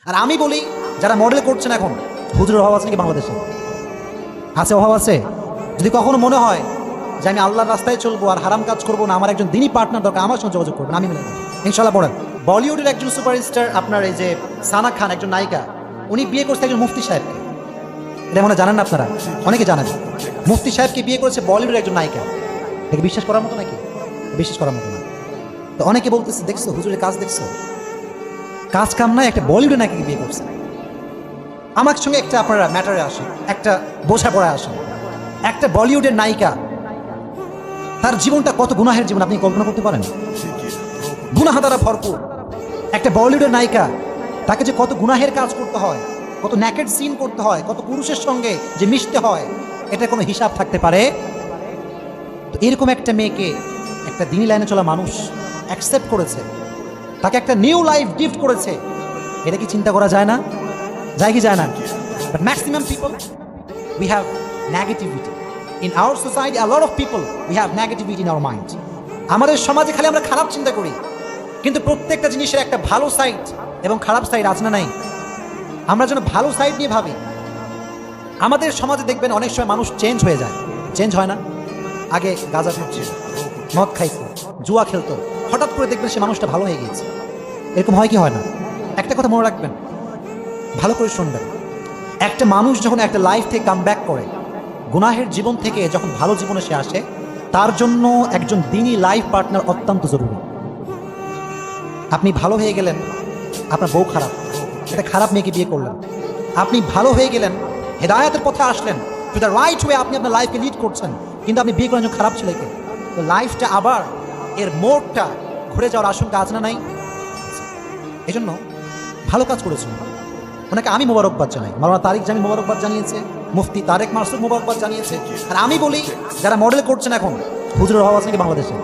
আর আমি বলি যারা মডেল করছেন এখন, হুজুরের অভাব আছে নাকি বাংলাদেশে? আছে, অভাব আছে? যদি কখনো মনে হয় যে আমি আল্লাহর রাস্তায় চলবো আর হারাম কাজ করবো না, আমার একজন দিনী পার্টনার দরকার, আমার সঙ্গে যোগাযোগ করবেন, আমি মিলে দেবো ইনশাল্লাহ। পড়েন, বলিউডের একজন সুপারস্টার আপনার এই যে সানা খান, একজন নায়িকা, উনি বিয়ে করছে একজন মুফতি সাহেবকে। এটা মনে জানেন না আপনারা? অনেকে জানেন। মুফতি সাহেবকে বিয়ে করেছে বলিউডের একজন নায়িকা। এটাকে বিশ্বাস করার মতো নাকি? বিশ্বাস করার মতো না। তো অনেকে বলতেছে, দেখছো হুজুরের কাজ, দেখছো কাজ কাম নাই, একটা বলিউডের নায়িকাকে বিয়ে করছে। আমার সঙ্গে একটা আপনারা ম্যাটারে আসেন, একটা বোঝাপড়ায় আসেন। একটা বলিউডের নায়িকা, তার জীবনটা কত গুনাহের জীবন আপনি কল্পনা করতে পারেন? গুনাহ দ্বারা ভরপুর একটা বলিউডের নায়িকা, তাকে যে কত গুনাহের কাজ করতে হয়, কত ন্যাকেড সিন করতে হয়, কত পুরুষের সঙ্গে যে মিশতে হয়, এটা কোনো হিসাব থাকতে পারে? তো এরকম একটা মেয়েকে একটা দিনী লাইনে চলা মানুষ অ্যাকসেপ্ট করেছে, তাকে একটা নিউ লাইফ গিফট করেছে। এটা কি চিন্তা করা যায় না? যায় কি যায় না? But maximum people we have negativity in our society. A lot of people we have negativity in our mind. আমাদের সমাজে খালি আমরা খারাপ চিন্তা করি, কিন্তু প্রত্যেকটা জিনিসের একটা ভালো সাইড এবং খারাপ সাইড আছে না নাই? আমরা যেন ভালো সাইড নিয়ে ভাবি। আমাদের সমাজে দেখবেন অনেক সময় মানুষ চেঞ্জ হয়ে যায়, চেঞ্জ হয় না? আগে গাঁজা খাচ্ছে, মদ খাইতো, জুয়া খেলতো, হঠাৎ করে দেখবেন সে মানুষটা ভালো হয়ে গিয়েছে। এরকম হয় কি হয় না? একটা কথা মনে রাখবেন, ভালো করে শুনবেন, একটা মানুষ যখন একটা লাইফ থেকে কাম ব্যাক করে, গুনাহের জীবন থেকে যখন ভালো জীবনে সে আসে, তার জন্য একজন দিনী লাইফ পার্টনার অত্যন্ত জরুরি। আপনি ভালো হয়ে গেলেন, আপনার বউ খারাপ, একটা খারাপ মেয়েকে বিয়ে করলেন। আপনি ভালো হয়ে গেলেন, হেদায়েতের পথে আসলেন, টু দ্য রাইট ওয়ে, আপনি আপনার লাইফকে লিড করছেন, কিন্তু আপনি বিয়ে করেন একজন খারাপ ছেলেকে। তো লাইফটা আবার এর মোড়টা ঘুরে যাওয়ার আশঙ্কা আছে না নাই? এই জন্য ভালো কাজ করেছেন, ওনাকে আমি মোবারকবাদ জানাই। মাওলানা তারিক জামি মোবারকবাদ জানিয়েছে, মুফতি তারেক মাসুদ মোবারকবাদ জানিয়েছে। আর আমি বলি যারা মডেল করছেন এখন, হুজুরের অভাব আছে নাকি বাংলাদেশে?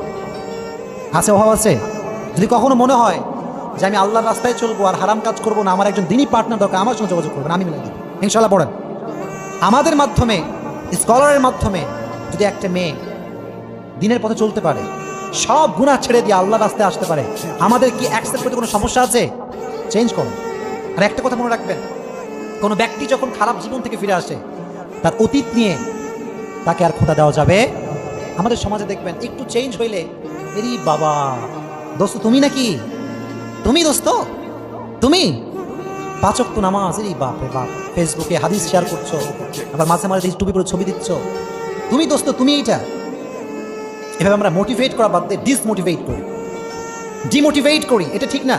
আছে, অভাব আছে? যদি কখনো মনে হয় যে আমি আল্লাহর রাস্তায় চলবো আর হারাম কাজ করবো না, আমার একজন দিনী পার্টনার দরকার, আমার সঙ্গে যোগাযোগ করবেন, আমি মিলে দেবো ইনশাল্লাহ। পড়েন, আমাদের মাধ্যমে, স্কলারের মাধ্যমে যদি একটা মেয়ে দিনের পথে চলতে পারে, সব গুনাহ ছেড়ে দিয়ে আল্লাহর রাস্তায় আসতে পারে, আমাদের কি অ্যাকসেপ্ট করতে কোনো সমস্যা আছে? চেঞ্জ করুন। আর একটা কথা মনে রাখবেন, কোনো ব্যক্তি যখন খারাপ জীবন থেকে ফিরে আসে, তার অতীত নিয়ে তাকে আর খোঁটা দেওয়া যাবে। আমাদের সমাজে দেখবেন একটু চেঞ্জ হইলে, এরি বাবা দোস্ত তুমি নাকি, তুমি দোস্ত, তুমি 5 ওয়াক্ত নামাজ, এরি বাপ রে বাপ, ফেসবুকে হাদিস শেয়ার করছো, আবার মাঝে মাঝে টুপি পরে ছবি দিচ্ছ, তুমি দোস্ত, তুমি এইটা। এভাবে আমরা মোটিভেট করা বাদ দিয়ে ডিসমোটিভেট করি, ডিমোটিভেট করি, এটা ঠিক না।